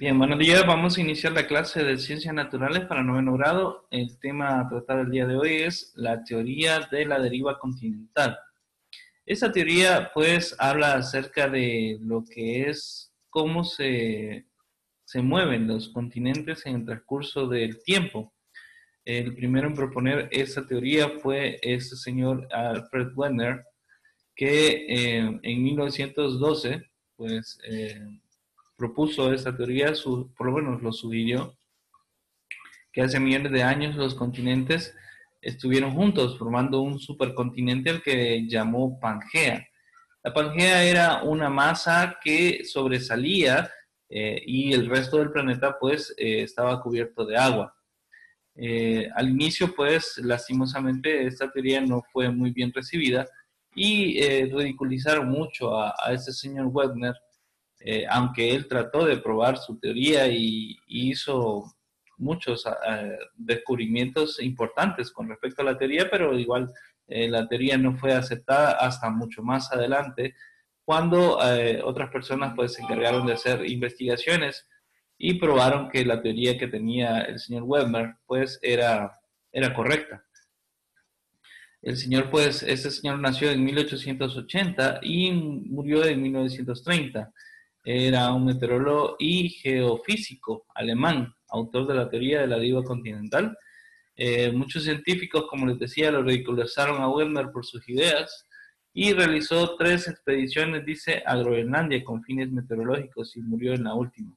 Bien, buenos días. Vamos a iniciar la clase de Ciencias Naturales para noveno grado. El tema a tratar el día de hoy es la teoría de la deriva continental. Esta teoría, pues, habla acerca de lo que es cómo se mueven los continentes en el transcurso del tiempo. El primero en proponer esta teoría fue este señor Alfred Wegener, que en 1912, pues, propuso esta teoría, por lo menos lo sugirió, que hace millones de años los continentes estuvieron juntos formando un supercontinente al que llamó Pangea. La Pangea era una masa que sobresalía y el resto del planeta pues estaba cubierto de agua. Al inicio pues lastimosamente esta teoría no fue muy bien recibida y ridiculizaron mucho a este señor Wegener, aunque él trató de probar su teoría y hizo muchos descubrimientos importantes con respecto a la teoría, pero igual la teoría no fue aceptada hasta mucho más adelante, cuando otras personas pues se encargaron de hacer investigaciones y probaron que la teoría que tenía el señor Wegener pues era correcta. El señor, pues, este señor nació en 1880 y murió en 1930. Era un meteorólogo y geofísico alemán, autor de la teoría de la deriva continental. Muchos científicos, como les decía, lo ridiculizaron a Wegener por sus ideas y realizó 3 expediciones, dice, a Groenlandia con fines meteorológicos y murió en la última.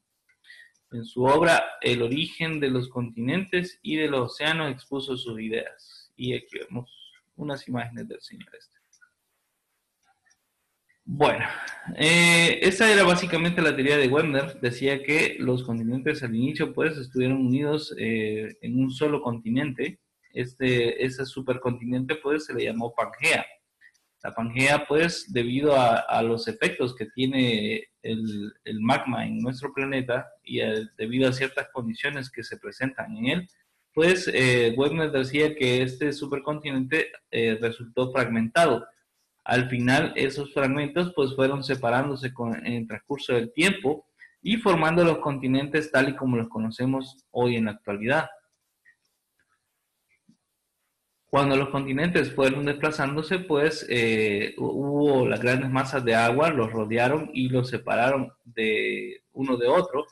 En su obra El origen de los continentes y de los océanos expuso sus ideas. Y aquí vemos unas imágenes del señor este. Bueno, esa era básicamente la teoría de Wegener. Decía que los continentes al inicio pues estuvieron unidos en un solo continente. Ese supercontinente pues se le llamó Pangea. La Pangea pues debido a los efectos que tiene el magma en nuestro planeta y debido a ciertas condiciones que se presentan en él, pues Wegener decía que este supercontinente resultó fragmentado. Al final, esos fragmentos pues fueron separándose en el transcurso del tiempo y formando los continentes tal y como los conocemos hoy en la actualidad. Cuando los continentes fueron desplazándose, pues hubo las grandes masas de agua, los rodearon y los separaron de uno de otro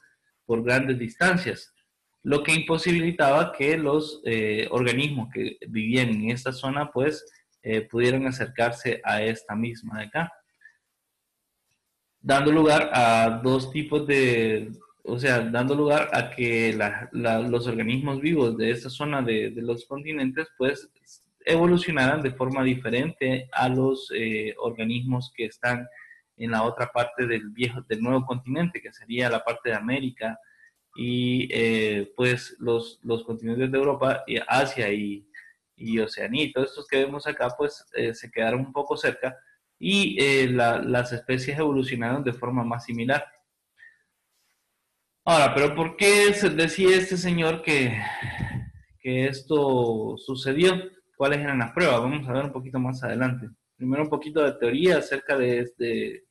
por grandes distancias, lo que imposibilitaba que los organismos que vivían en esta zona pues pudieran acercarse a esta misma de acá, dando lugar a dos tipos o sea, dando lugar a que los organismos vivos de esta zona de los continentes, pues, evolucionaran de forma diferente a los organismos que están en la otra parte del nuevo continente, que sería la parte de América, y pues los continentes de Europa, y Asia y Oceanía, y todos estos que vemos acá, pues se quedaron un poco cerca, y las especies evolucionaron de forma más similar. Ahora, pero ¿por qué se decía este señor que esto sucedió? ¿Cuáles eran las pruebas? Vamos a ver un poquito más adelante. Primero un poquito de teoría acerca de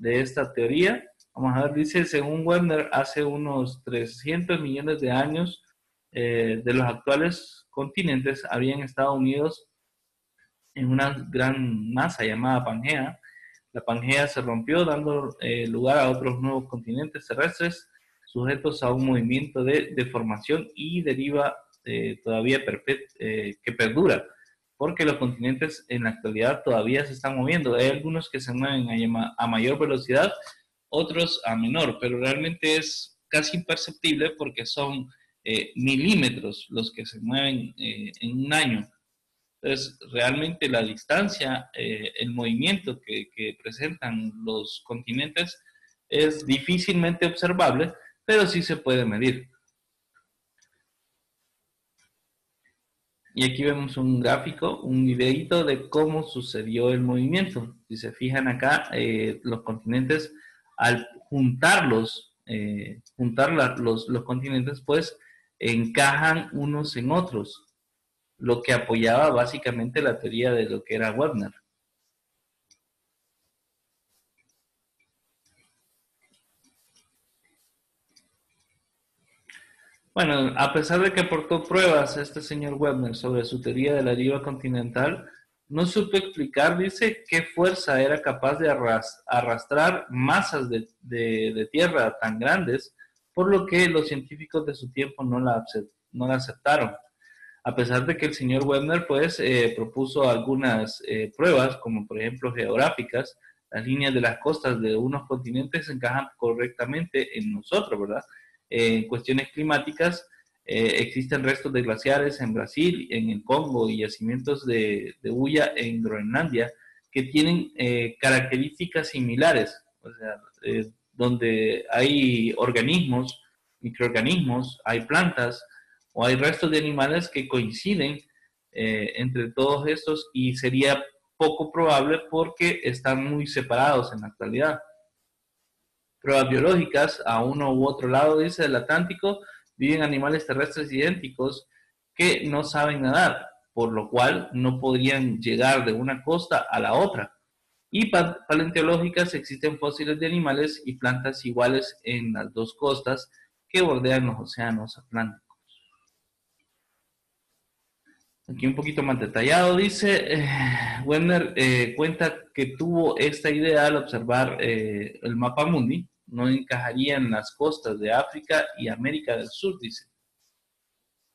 esta teoría. Vamos a ver, dice, según Wegener, hace unos 300 millones de años, de los actuales continentes habían estado unidos en una gran masa llamada Pangea. La Pangea se rompió dando lugar a otros nuevos continentes terrestres sujetos a un movimiento de deformación y deriva todavía que perdura, porque los continentes en la actualidad todavía se están moviendo. Hay algunos que se mueven a mayor velocidad, otros a menor, pero realmente es casi imperceptible porque son milímetros los que se mueven en un año. Entonces, realmente la distancia, el movimiento que presentan los continentes es difícilmente observable, pero sí se puede medir. Y aquí vemos un gráfico, un videito de cómo sucedió el movimiento. Si se fijan acá, los continentes, al juntar los continentes, pues encajan unos en otros, lo que apoyaba básicamente la teoría de lo que era Wegener. Bueno, a pesar de que aportó pruebas este señor Webner sobre su teoría de la deriva continental, no supo explicar, dice, qué fuerza era capaz de arrastrar masas de tierra tan grandes, por lo que los científicos de su tiempo no la aceptaron. A pesar de que el señor Webner pues propuso algunas pruebas, como por ejemplo geográficas, las líneas de las costas de unos continentes encajan correctamente en nosotros, ¿verdad? En cuestiones climáticas, existen restos de glaciares en Brasil, en el Congo y yacimientos de hulla en Groenlandia que tienen características similares, o sea, donde hay organismos, microorganismos, hay plantas, o hay restos de animales que coinciden entre todos estos y sería poco probable porque están muy separados en la actualidad. Pruebas biológicas, a uno u otro lado, dice, del Atlántico, viven animales terrestres idénticos que no saben nadar, por lo cual no podrían llegar de una costa a la otra. Y paleontológicas, existen fósiles de animales y plantas iguales en las dos costas que bordean los océanos Atlánticos. Aquí un poquito más detallado, dice, Webner cuenta que tuvo esta idea al observar el mapa mundi, no encajaría en las costas de África y América del Sur, dice,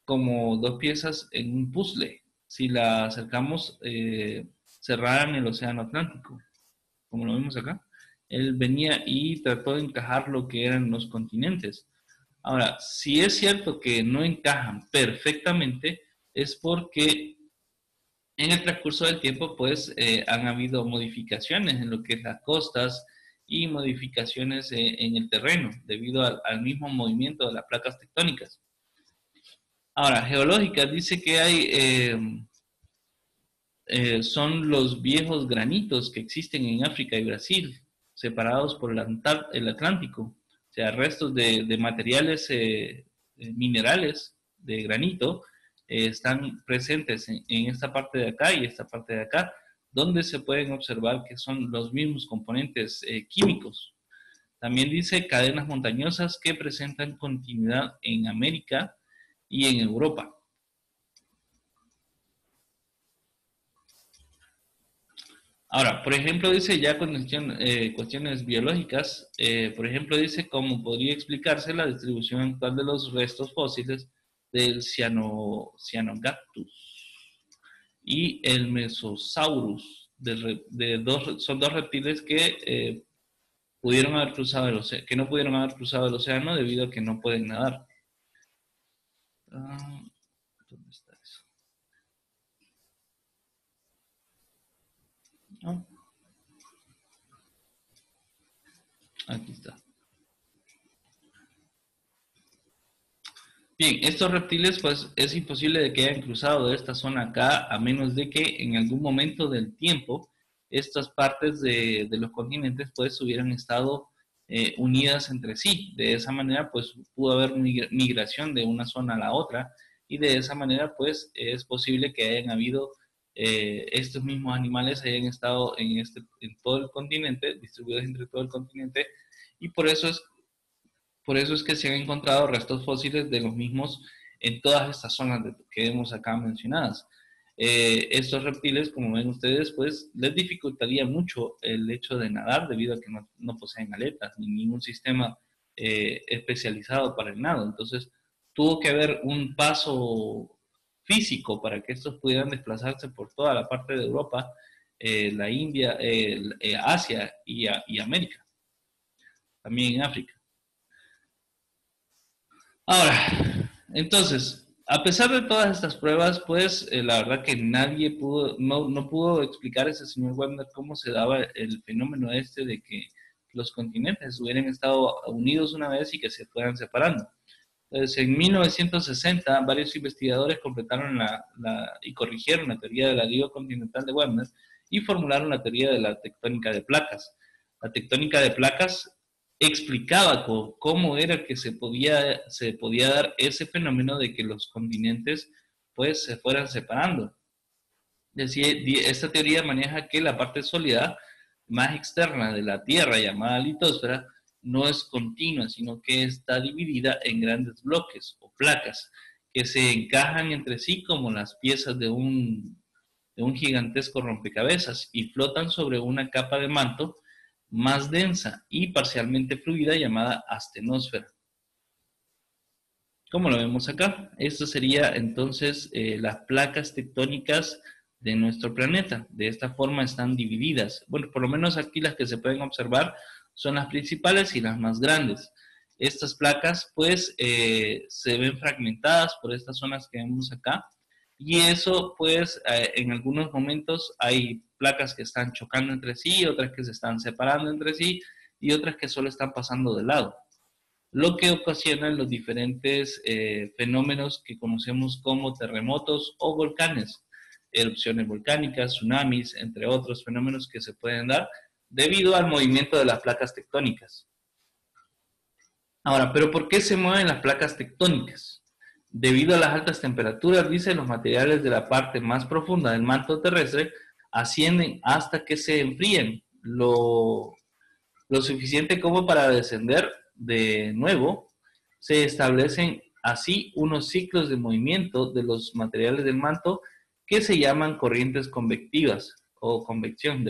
como dos piezas en un puzzle. Si la acercamos, cerraran el océano Atlántico, como lo vemos acá. Él venía y trató de encajar lo que eran los continentes. Ahora, si es cierto que no encajan perfectamente, es porque en el transcurso del tiempo, pues, han habido modificaciones en lo que es las costas y modificaciones en el terreno debido al mismo movimiento de las placas tectónicas. Ahora, geológicas dice que hay, son los viejos granitos que existen en África y Brasil, separados por el Atlántico, o sea, restos de materiales minerales de granito están presentes en esta parte de acá y esta parte de acá, donde se pueden observar que son los mismos componentes químicos. También dice cadenas montañosas que presentan continuidad en América y en Europa. Ahora, por ejemplo, dice ya con cuestiones biológicas, por ejemplo, dice cómo podría explicarse la distribución actual de los restos fósiles del Cyanogactus y el Mesosaurus, son dos reptiles que pudieron haber cruzado el océano, que no pudieron haber cruzado el océano debido a que no pueden nadar. Ah, ¿dónde está eso? Ah, aquí está. Bien, estos reptiles, pues es imposible de que hayan cruzado de esta zona acá, a menos de que en algún momento del tiempo estas partes de los continentes pues hubieran estado unidas entre sí. De esa manera pues pudo haber migración de una zona a la otra y de esa manera pues es posible que hayan habido estos mismos animales hayan estado en todo el continente, distribuidos entre todo el continente y por eso es que se han encontrado restos fósiles de los mismos en todas estas zonas que vemos acá mencionadas. Estos reptiles, como ven ustedes, pues les dificultaría mucho el hecho de nadar debido a que no poseen aletas ni ningún sistema especializado para el nado. Entonces, tuvo que haber un paso físico para que estos pudieran desplazarse por toda la parte de Europa, la India, Asia y América, también en África. Ahora, entonces, a pesar de todas estas pruebas, pues la verdad que nadie pudo, no pudo explicar a ese señor Webner cómo se daba el fenómeno este de que los continentes hubieran estado unidos una vez y que se fueran separando. Entonces, en 1960, varios investigadores completaron y corrigieron la teoría de la deriva continental de Webner y formularon la teoría de la tectónica de placas. La tectónica de placas explicaba cómo era que se podía dar ese fenómeno de que los continentes pues se fueran separando. Decía, esta teoría maneja que la parte sólida más externa de la Tierra, llamada litosfera, no es continua, sino que está dividida en grandes bloques o placas que se encajan entre sí como las piezas de un gigantesco rompecabezas y flotan sobre una capa de manto más densa y parcialmente fluida llamada astenosfera. Como lo vemos acá, esto sería entonces las placas tectónicas de nuestro planeta. De esta forma están divididas. Bueno, por lo menos aquí las que se pueden observar son las principales y las más grandes. Estas placas pues se ven fragmentadas por estas zonas que vemos acá y eso pues en algunos momentos hay placas que están chocando entre sí, otras que se están separando entre sí y otras que solo están pasando de lado, lo que ocasiona los diferentes fenómenos que conocemos como terremotos o volcanes, erupciones volcánicas, tsunamis, entre otros fenómenos que se pueden dar debido al movimiento de las placas tectónicas. Ahora, ¿pero por qué se mueven las placas tectónicas? Debido a las altas temperaturas, dice, los materiales de la parte más profunda del manto terrestre ascienden hasta que se enfríen lo suficiente como para descender de nuevo. Se establecen así unos ciclos de movimiento de los materiales del manto que se llaman corrientes convectivas o convección.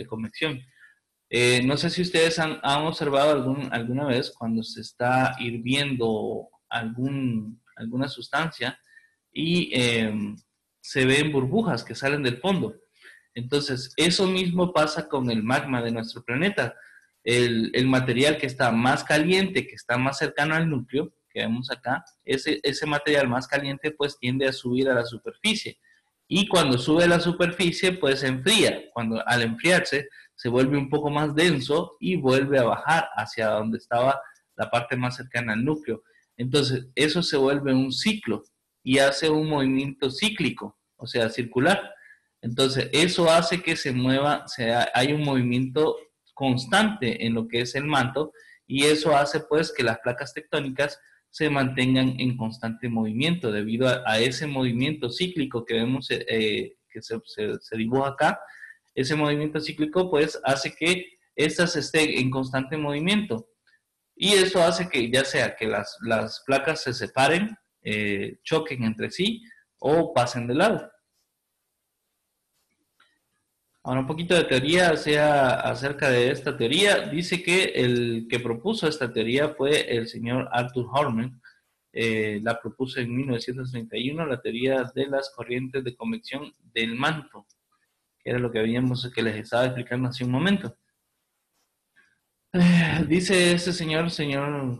No sé si ustedes han observado alguna vez cuando se está hirviendo alguna sustancia y se ven burbujas que salen del fondo. Entonces, eso mismo pasa con el magma de nuestro planeta. El material que está más caliente, que está más cercano al núcleo, que vemos acá, ese material más caliente pues tiende a subir a la superficie. Y cuando sube a la superficie pues se enfría. Al enfriarse se vuelve un poco más denso y vuelve a bajar hacia donde estaba la parte más cercana al núcleo. Entonces, eso se vuelve un ciclo y hace un movimiento cíclico, o sea, circular. Entonces, eso hace que se mueva, hay un movimiento constante en lo que es el manto y eso hace pues que las placas tectónicas se mantengan en constante movimiento debido a ese movimiento cíclico que vemos que se dibuja acá. Ese movimiento cíclico pues hace que éstas estén en constante movimiento y eso hace que ya sea que las placas se separen, choquen entre sí o pasen de lado. Ahora un poquito de teoría acerca de esta teoría. Dice que el que propuso esta teoría fue el señor Arthur Horman. La propuso en 1931, la teoría de las corrientes de convección del manto, que era lo que que les estaba explicando hace un momento. Dice este señor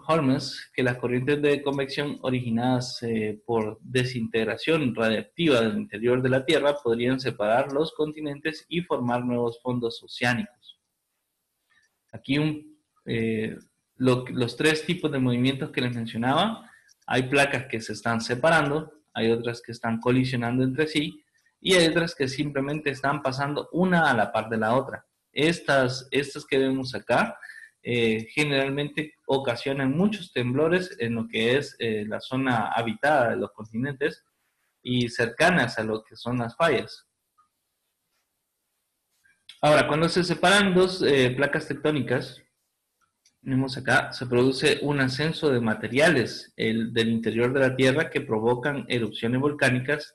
Holmes, que las corrientes de convección originadas por desintegración radiactiva del interior de la Tierra podrían separar los continentes y formar nuevos fondos oceánicos. Aquí los tres tipos de movimientos que les mencionaba, hay placas que se están separando, hay otras que están colisionando entre sí y hay otras que simplemente están pasando una a la par de la otra. Estas que vemos acá, generalmente ocasionan muchos temblores en lo que es la zona habitada de los continentes y cercanas a lo que son las fallas. Ahora, cuando se separan dos placas tectónicas, vemos acá, se produce un ascenso de materiales del interior de la Tierra que provocan erupciones volcánicas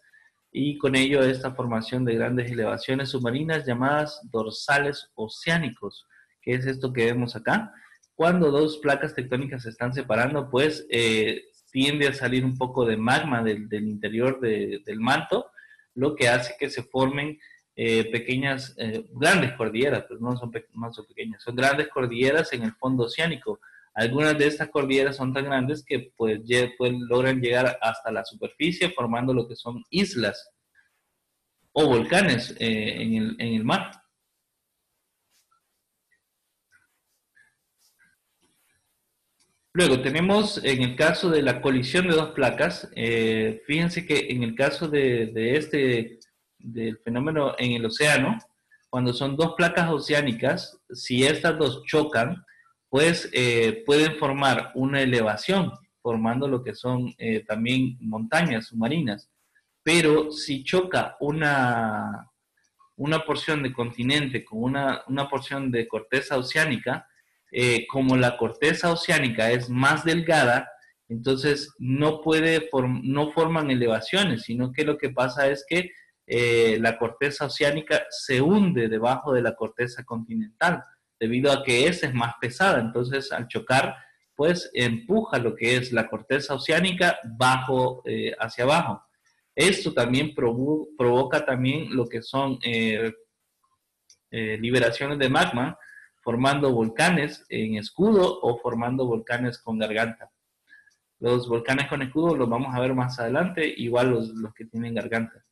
y con ello esta formación de grandes elevaciones submarinas llamadas dorsales oceánicos, que es esto que vemos acá. Cuando dos placas tectónicas se están separando, pues tiende a salir un poco de magma del interior del manto, lo que hace que se formen pequeñas, grandes cordilleras, pues no son pequeñas, son grandes cordilleras en el fondo oceánico. Algunas de estas cordilleras son tan grandes que pues logran llegar hasta la superficie formando lo que son islas o volcanes en el mar. Luego tenemos en el caso de la colisión de dos placas, fíjense que en el caso del fenómeno en el océano, cuando son dos placas oceánicas, si estas dos chocan, pues pueden formar una elevación, formando lo que son también montañas submarinas. Pero si choca una porción de continente con una porción de corteza oceánica, como la corteza oceánica es más delgada, entonces no forman elevaciones, sino que lo que pasa es que la corteza oceánica se hunde debajo de la corteza continental, debido a que esa es más pesada. Entonces, al chocar, pues empuja lo que es la corteza oceánica hacia abajo. Esto también provoca también lo que son liberaciones de magma, formando volcanes en escudo o formando volcanes con garganta. Los volcanes con escudo los vamos a ver más adelante, igual los que tienen garganta.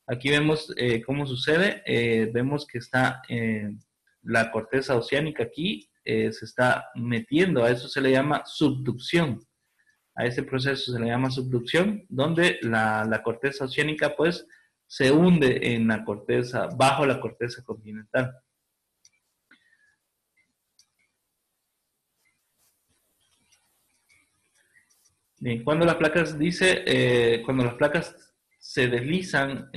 Aquí vemos cómo sucede. Vemos que está la corteza oceánica aquí, se está metiendo, a eso se le llama subducción. A ese proceso se le llama subducción, donde la corteza oceánica pues se hunde en la corteza, bajo la corteza continental. Bien, cuando las placas cuando las placas se deslizan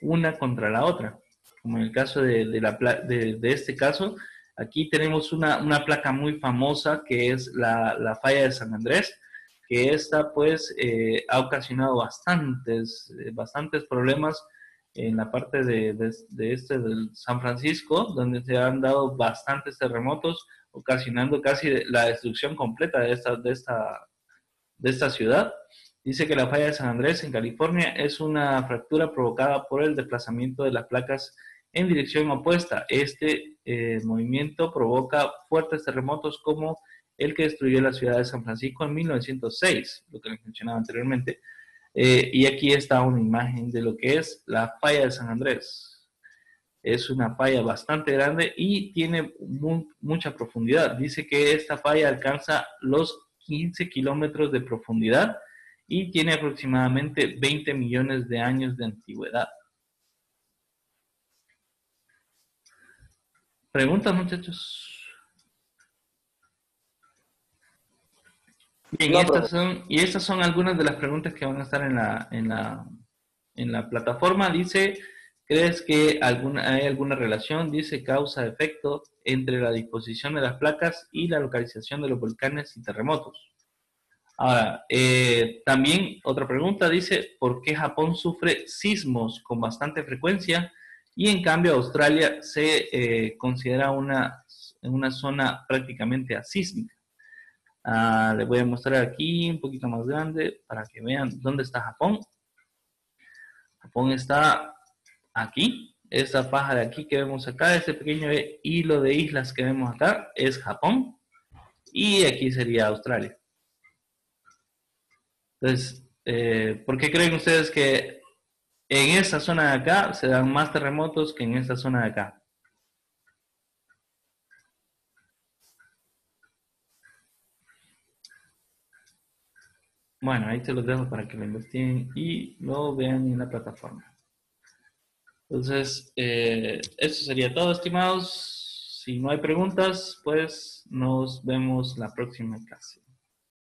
una contra la otra, como en el caso de este caso, aquí tenemos una placa muy famosa que es la falla de San Andrés, que esta pues ha ocasionado bastantes problemas en la parte del San Francisco, donde se han dado bastantes terremotos, ocasionando casi la destrucción completa de esta ciudad. Dice que la falla de San Andrés en California es una fractura provocada por el desplazamiento de las placas en dirección opuesta. Este movimiento provoca fuertes terremotos como el que destruyó la ciudad de San Francisco en 1906, lo que les mencionaba anteriormente. Y aquí está una imagen de lo que es la falla de San Andrés. Es una falla bastante grande y tiene mucha profundidad. Dice que esta falla alcanza los 15 kilómetros de profundidad y tiene aproximadamente 20 millones de años de antigüedad. ¿Preguntas, muchachos? Bien, No, estas son algunas de las preguntas que van a estar en la plataforma. Dice, ¿crees que hay alguna relación, dice, causa-efecto entre la disposición de las placas y la localización de los volcanes y terremotos? Ahora, también otra pregunta dice, ¿por qué Japón sufre sismos con bastante frecuencia y en cambio Australia se considera una zona prácticamente asísmica? Les voy a mostrar aquí un poquito más grande para que vean dónde está Japón. Japón está aquí. Esta paja de aquí que vemos acá, este pequeño hilo de islas que vemos acá, es Japón. Y aquí sería Australia. Entonces, ¿por qué creen ustedes que en esta zona de acá se dan más terremotos que en esta zona de acá? Bueno, ahí se los dejo para que lo investiguen y lo vean en la plataforma. Entonces, eso sería todo, estimados. Si no hay preguntas, pues nos vemos la próxima clase.